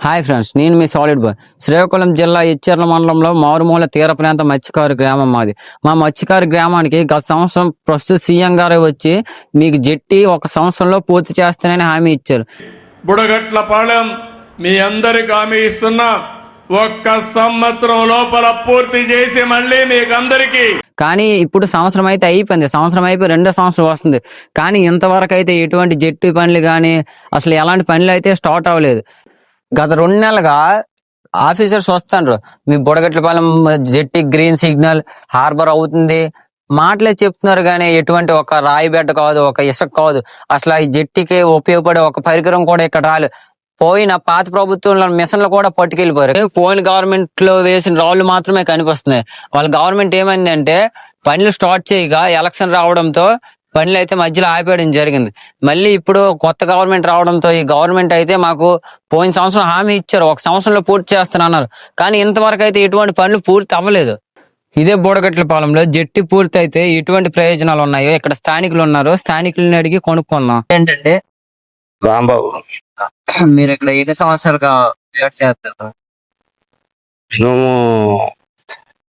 Hi friends, నేను మీ solid bye. Srikakulam జిల్లా ఇచ్చెర్ల మండలంలో మారుమూల తీర ప్రాంత మత్స్యకారు గ్రామం మాది. మా మత్స్యకారు గ్రామానికి గత సంవత్సరం ప్రస్తుత సీఎం గారు వచ్చి మీకు జెట్టి ఒక సంవత్సరంలో పూర్తి చేస్తానని హామీ ఇచ్చారు. బుడగట్లపాలెం మీ అందరికి హామీ ఇస్తున్నా, ఒక్క సంవత్సరం లోపల పూర్తి చేసి మళ్ళీ మీకు అందరికీ. కానీ ఇప్పుడు సంవత్సరం అయితే అయిపోయింది, సంవత్సరం అయిపోయి రెండో సంవత్సరం వస్తుంది. కానీ ఇంతవరకు అయితే ఎటువంటి జెట్టి పనులు కానీ అసలు ఎలాంటి పనులు అయితే స్టార్ట్ అవ్వలేదు. గత 2 నెలలుగా ఆఫీసర్స్ వస్తాండ్రు, మీ బుడగట్లపాలెం జెట్టి గ్రీన్ సిగ్నల్ హార్బర్ అవుతుంది మాటలే చెప్తున్నారు, కానీ ఎటువంటి ఒక రాయి బెడ్డ కాదు, ఒక ఇసుక కాదు, అసలు ఈ జెట్టికి ఉపయోగపడే ఒక పరికరం కూడా ఇక్కడ రాలేదు. పోయిన పాత ప్రభుత్వంలో మిషన్లు కూడా పట్టుకెళ్ళిపోయారు. పోయిన గవర్నమెంట్ లో వేసిన రాళ్లు మాత్రమే కనిపిస్తున్నాయి. వాళ్ళ గవర్నమెంట్ ఏమైందంటే పనులు స్టార్ట్ చేయగా ఎలక్షన్ రావడంతో పనులు అయితే మధ్యలో ఆపేయడం జరిగింది. మళ్ళీ ఇప్పుడు కొత్త గవర్నమెంట్ రావడంతో ఈ గవర్నమెంట్ అయితే మాకు పోయిన సంవత్సరం హామీ ఇచ్చారు, ఒక సంవత్సరంలో పూర్తి చేస్తానన్నారు. కానీ ఇంతవరకు అయితే ఎటువంటి పనులు పూర్తి అవ్వలేదు. ఇదే బుడగట్లపాలెంలో జెట్టి పూర్తి అయితే ఎటువంటి ప్రయోజనాలు ఉన్నాయో ఇక్కడ స్థానికులు ఉన్నారు, స్థానికులను అడిగి కొనుక్కుందాం. ఏంటంటే రాంబాబు, మీరు ఇక్కడ ఎన్ని సంవత్సరాలుగా చేస్తారు? మేము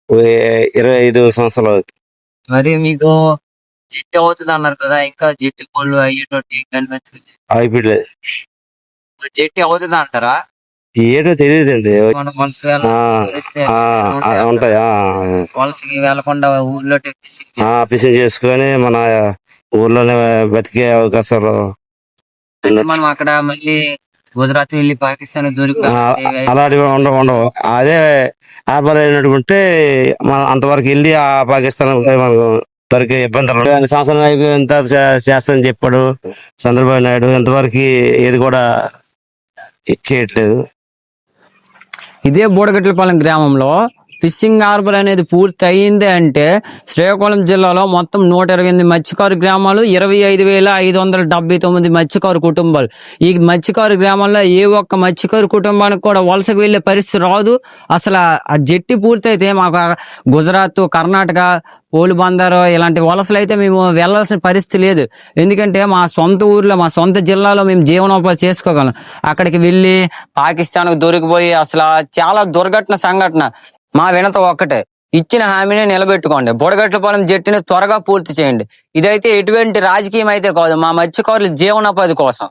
25 సంవత్సరాలు అవుతుంది. మరి మీకు జెట్టి అవుతుంది అన్నారు కదా, ఇంకా జెట్టి కోళ్ళు అయ్యేటోటి కనిపించలేదు. అయిపోయలేదు, జెట్టి అవుతుంది అంటారా? ఏటో తెలియదండి. మనం వలస ఉంటాయి, వలసకి వెళ్లకుండా ఊర్లో ఫిషింగ్ చేసుకొని మన ఊర్లోనే బతికే అవకాశాలు. మనం అక్కడ మళ్ళీ గుజరాత్ వెళ్ళి పాకిస్తాన్ దొరికి అలాంటివి ఉండవు. అదే హార్బర్ అయినటువంటి మనం అంతవరకు వెళ్ళి ఆ పాకిస్తాన్ మనకు దొరికే ఇబ్బందులు. సంవత్సరం అయిపోయిన చేస్తానని చెప్పాడు చంద్రబాబు నాయుడు, ఇంతవరకు ఏది కూడా ఇచ్చేయట్లేదు. ఇదే బూడగట్లపాలెం గ్రామంలో ఫిషింగ్ హార్బర్ అనేది పూర్తి అయ్యింది అంటే శ్రీకాకుళం జిల్లాలో మొత్తం 128 మత్స్యకారు గ్రామాలు, 25,579 మత్స్యకారు కుటుంబాలు. ఈ మత్స్యకారు గ్రామాల్లో ఏ ఒక్క మత్స్యకారు కుటుంబానికి కూడా వలసకు వెళ్లే పరిస్థితి రాదు. అసలు ఆ జెట్టి పూర్తి అయితే మాకు గుజరాత్, కర్ణాటక, పోలుబందరు ఇలాంటి వలసలు అయితే మేము వెళ్లాల్సిన పరిస్థితి లేదు. ఎందుకంటే మా సొంత ఊర్లో, మా సొంత జిల్లాలో మేము జీవనోపాధి చేసుకోగలం. అక్కడికి వెళ్ళి పాకిస్తాన్కు దొరికిపోయి అసలు చాలా దుర్ఘటన సంఘటన. మా వినత ఒక్కటే, ఇచ్చిన హామీని నిలబెట్టుకోండి. బుడగట్లపాలెం జెట్టిని త్వరగా పూర్తి చేయండి. ఇదైతే ఎటువంటి రాజకీయం అయితే కాదు, మా మత్స్యకారుల జీవనోపాధి కోసం.